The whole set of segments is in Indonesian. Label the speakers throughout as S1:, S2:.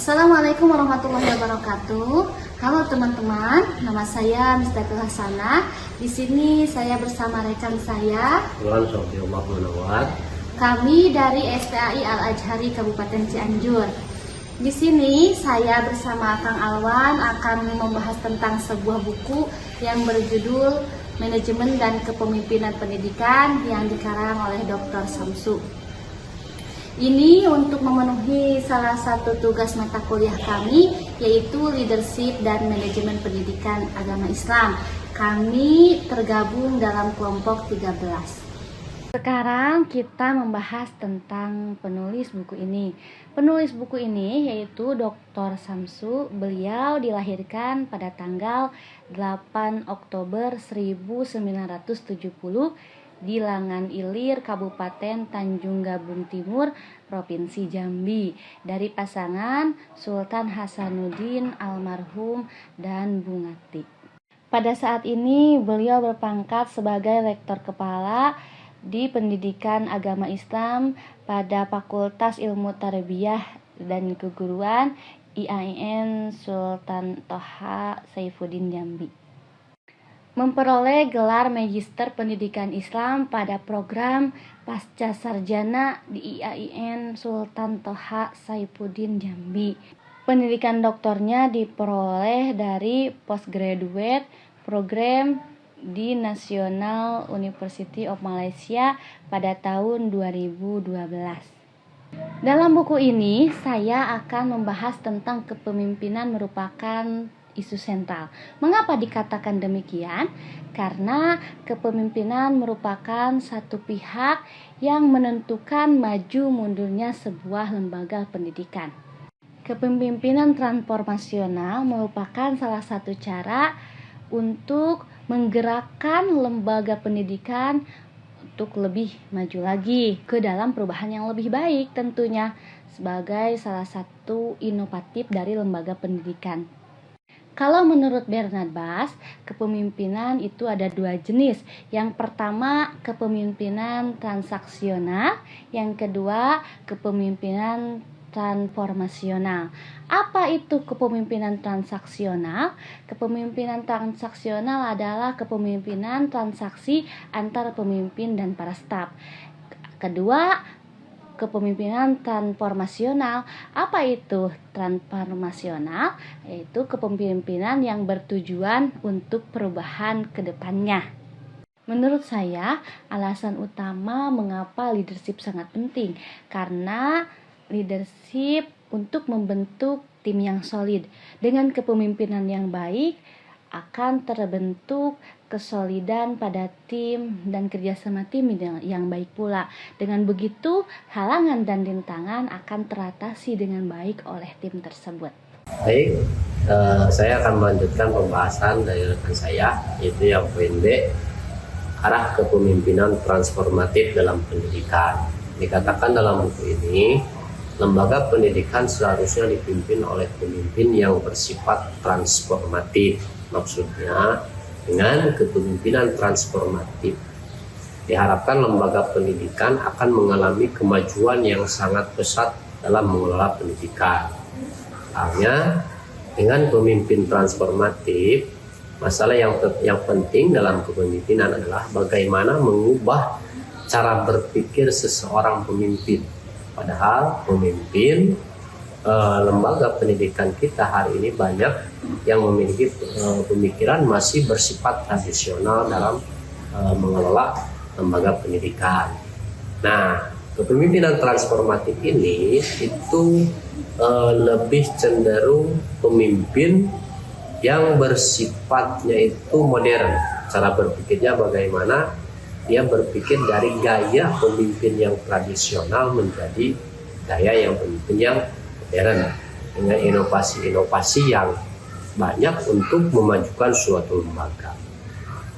S1: Assalamualaikum warahmatullahi wabarakatuh. Halo teman-teman, nama saya Mistatul Hasanah. Di sini saya bersama rekan saya. Kami dari SPAI Al-Azhari Kabupaten Cianjur. Di sini saya bersama Kang Alwan akan membahas tentang sebuah buku yang berjudul Manajemen dan Kepemimpinan Pendidikan yang dikarang oleh Dr. Samsu. Ini untuk memenuhi salah satu tugas mata kuliah kami, yaitu Leadership dan Manajemen Pendidikan Agama Islam. Kami tergabung dalam kelompok 13. Sekarang kita membahas tentang penulis buku ini. Penulis buku ini yaitu Dr. Samsu. Beliau dilahirkan pada tanggal 8 Oktober 1970 di Langan Ilir, Kabupaten Tanjung Gabung Timur, Provinsi Jambi, dari pasangan Sultan Hasanuddin almarhum dan Bungati. Pada saat ini beliau berpangkat sebagai Rektor Kepala di Pendidikan Agama Islam pada Fakultas Ilmu Tarbiyah dan Keguruan IAIN Sultan Toha Saifuddin Jambi. Memperoleh gelar Magister Pendidikan Islam pada program Pasca Sarjana di IAIN Sultan Toha Saifuddin Jambi. Pendidikan doktornya diperoleh dari Postgraduate Program di National University of Malaysia pada tahun 2012. Dalam buku ini saya akan membahas tentang kepemimpinan merupakan isu sentral. Mengapa dikatakan demikian? Karena kepemimpinan merupakan satu pihak yang menentukan maju mundurnya sebuah lembaga pendidikan. Kepemimpinan transformasional merupakan salah satu cara untuk menggerakkan lembaga pendidikan untuk lebih maju lagi ke dalam perubahan yang lebih baik, tentunya sebagai salah satu inovatif dari lembaga pendidikan. Kalau menurut Bernard Bass, kepemimpinan itu ada dua jenis. Yang pertama, kepemimpinan transaksional. Yang kedua, kepemimpinan transformasional. Apa itu kepemimpinan transaksional? Kepemimpinan transaksional adalah kepemimpinan transaksi antara pemimpin dan para staf. Kedua, kepemimpinan transformasional. Apa itu transformasional? Yaitu kepemimpinan yang bertujuan untuk perubahan ke depannya. Menurut saya, alasan utama mengapa leadership sangat penting, karena leadership untuk membentuk tim yang solid. Dengan kepemimpinan yang baik akan terbentuk kesolidan pada tim dan kerjasama tim yang baik pula. Dengan begitu, halangan dan rintangan akan teratasi dengan baik oleh tim tersebut.
S2: Baik, saya akan melanjutkan pembahasan dari rekan saya, yaitu yang poin B, arah kepemimpinan transformatif dalam pendidikan. Dikatakan dalam buku ini, lembaga pendidikan seharusnya dipimpin oleh pemimpin yang bersifat transformatif. Maksudnya, dengan kepemimpinan transformatif diharapkan lembaga pendidikan akan mengalami kemajuan yang sangat pesat dalam mengelola pendidikan. Hanya dengan pemimpin transformatif, masalah yang penting dalam kepemimpinan adalah bagaimana mengubah cara berpikir seseorang pemimpin. Padahal pemimpin lembaga pendidikan kita hari ini banyak yang memiliki pemikiran masih bersifat tradisional dalam mengelola lembaga pendidikan. Nah, kepemimpinan transformatif ini itu lebih cenderung pemimpin yang bersifatnya itu modern. Cara berpikirnya bagaimana dia berpikir dari gaya pemimpin yang tradisional menjadi gaya yang pemimpin yang modern dengan inovasi-inovasi yang banyak untuk memajukan suatu lembaga.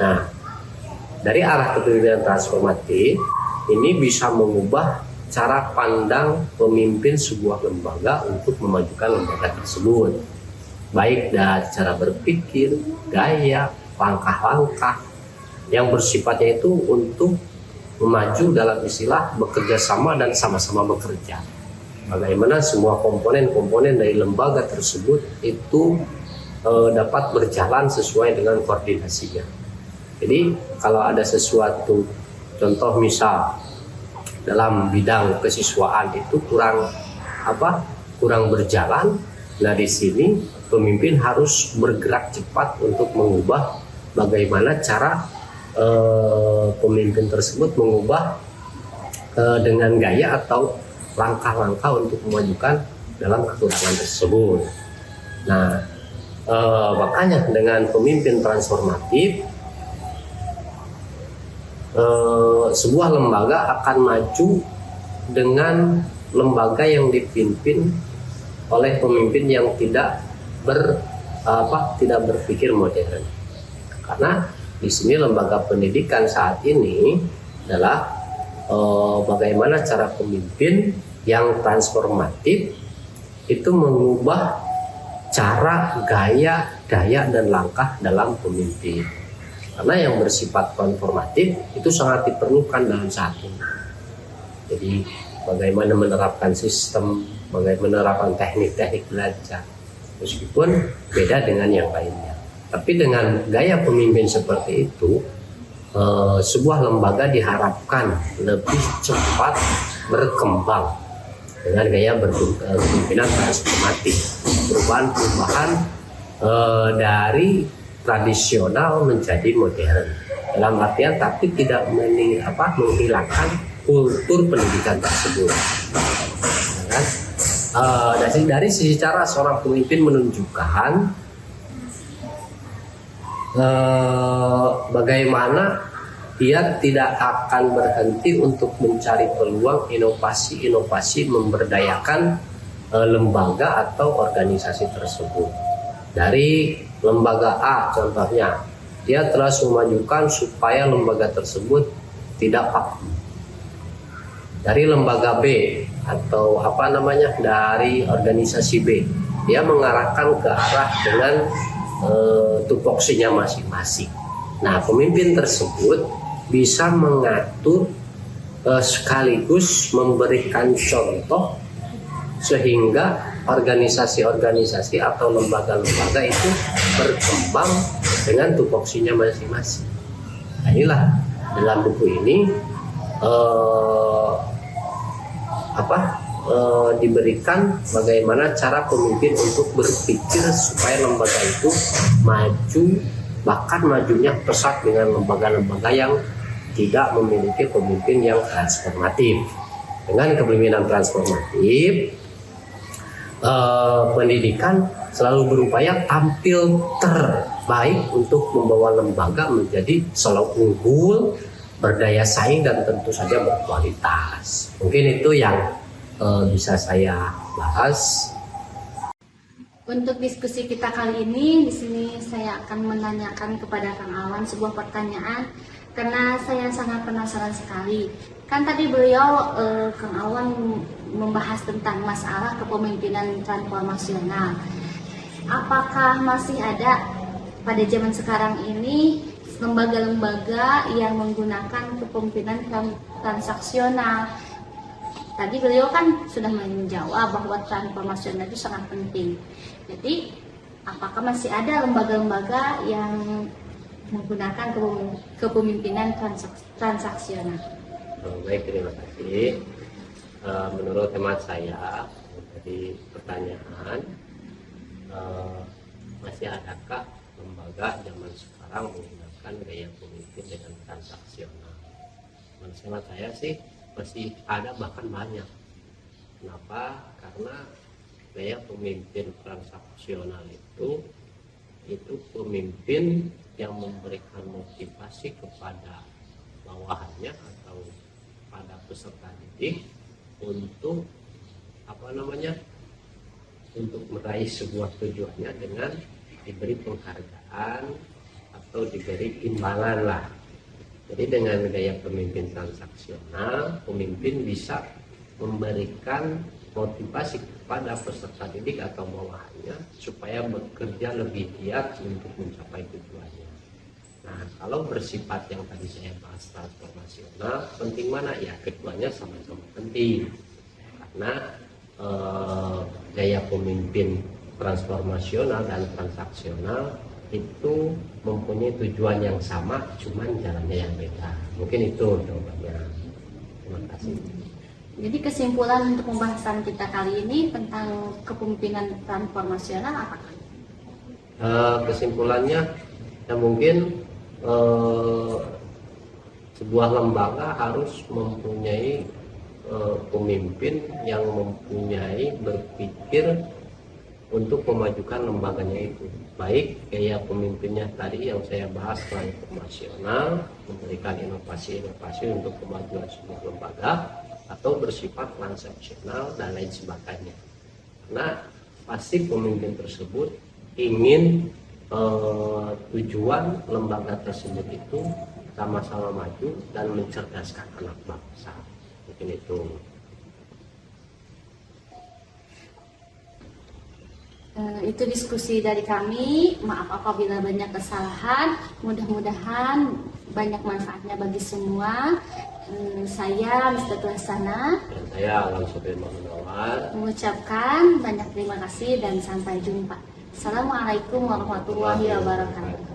S2: Nah, dari arah kepemimpinan transformatif ini bisa mengubah cara pandang pemimpin sebuah lembaga untuk memajukan lembaga tersebut, baik dari cara berpikir, gaya, langkah-langkah yang bersifatnya itu untuk memaju dalam istilah bekerja sama dan sama-sama bekerja. bagaimana semua komponen-komponen dari lembaga tersebut itu dapat berjalan sesuai dengan koordinasinya. Jadi kalau ada sesuatu, contoh misal dalam bidang kesiswaan itu kurang berjalan, nah di sini pemimpin harus bergerak cepat untuk mengubah bagaimana cara pemimpin tersebut mengubah dengan gaya atau langkah-langkah untuk memajukan dalam kekurangan tersebut. Nah, makanya dengan pemimpin transformatif, sebuah lembaga akan maju dengan lembaga yang dipimpin oleh pemimpin yang tidak berpikir modern. Karena di sini lembaga pendidikan saat ini adalah bagaimana cara pemimpin yang transformatif itu mengubah cara, gaya, daya, dan langkah dalam pemimpin. Karena yang bersifat transformatif itu sangat diperlukan dalam saat ini. Jadi bagaimana menerapkan sistem, bagaimana menerapkan teknik-teknik belajar, meskipun beda dengan yang lainnya. Tapi dengan gaya pemimpin seperti itu, sebuah lembaga diharapkan lebih cepat berkembang dengan gaya kepemimpinan transformatif, perubahan-perubahan dari tradisional menjadi modern. Dalam artian tapi tidak menghilangkan kultur pendidikan tersebut. Dari sisi cara seorang pemimpin menunjukkan bagaimana dia tidak akan berhenti untuk mencari peluang inovasi memberdayakan lembaga atau organisasi tersebut. Dari lembaga A contohnya, dia terus memajukan supaya lembaga tersebut tidak vakum. Dari lembaga B atau dari organisasi B, dia mengarahkan ke arah dengan tupoksinya masing-masing. Nah, pemimpin tersebut bisa mengatur sekaligus memberikan contoh sehingga organisasi-organisasi atau lembaga-lembaga itu berkembang dengan tupoksinya masing-masing. Nah, inilah dalam buku ini diberikan bagaimana cara pemimpin untuk berpikir supaya lembaga itu maju, bahkan majunya pesat dengan lembaga-lembaga yang tidak memiliki pemimpin yang transformatif. Dengan kepemimpinan transformatif, pendidikan selalu berupaya tampil terbaik untuk membawa lembaga menjadi selalu unggul, berdaya saing, dan tentu saja berkualitas. Mungkin itu yang bisa saya bahas.
S1: Untuk diskusi kita kali ini, di sini saya akan menanyakan kepada Kang Alwan sebuah pertanyaan karena saya sangat penasaran sekali. Kan tadi beliau Kang Alwan membahas tentang masalah kepemimpinan transformasional. Apakah masih ada pada zaman sekarang ini lembaga-lembaga yang menggunakan kepemimpinan transaksional? Tadi beliau kan sudah menjawab bahwa transformasional itu sangat penting. Jadi, apakah masih ada lembaga-lembaga yang menggunakan kepemimpinan transaksional?
S2: Baik, terima kasih. Menurut teman saya dari pertanyaan, masih adakah lembaga zaman sekarang menggunakan gaya pemimpin dengan transaksional? Menurut saya sih masih ada, bahkan banyak. Kenapa? Karena gaya pemimpin transaksional itu pemimpin yang memberikan motivasi kepada bawahannya atau pada peserta didik untuk untuk meraih sebuah tujuannya dengan diberi penghargaan atau diberi imbalan lah. Jadi dengan gaya pemimpin transaksional, pemimpin bisa memberikan motivasi kepada peserta didik atau bawahannya supaya bekerja lebih giat untuk mencapai tujuannya. Nah, kalau bersifat yang tadi saya bahas transformasional, penting mana? Ya, keduanya sama-sama penting. Karena gaya pemimpin transformasional dan transaksional itu mempunyai tujuan yang sama, cuman jalannya yang beda. Mungkin itu jawabannya. Terima kasih.
S1: Jadi kesimpulan untuk pembahasan kita kali ini tentang kepemimpinan transformasional apa?
S2: Kesimpulannya ya mungkin sebuah lembaga harus mempunyai pemimpin yang mempunyai berpikir untuk memajukan lembaganya itu, baik gaya pemimpinnya tadi yang saya bahas transformasional, memberikan inovasi-inovasi untuk kemajuan sebuah lembaga, atau bersifat transaksional dan lain sebagainya. Karena pasti pemimpin tersebut ingin tujuan lembaga tersebut itu sama-sama maju dan mencerdaskan anak bangsa. Mungkin itu.
S1: Itu diskusi dari kami. Maaf apabila banyak kesalahan. Mudah-mudahan banyak manfaatnya bagi semua. Saya Mistatul Hasanah
S2: Dan saya Alam Sudirman Gunawan
S1: mengucapkan banyak terima kasih dan sampai jumpa. Assalamualaikum warahmatullahi wabarakatuh.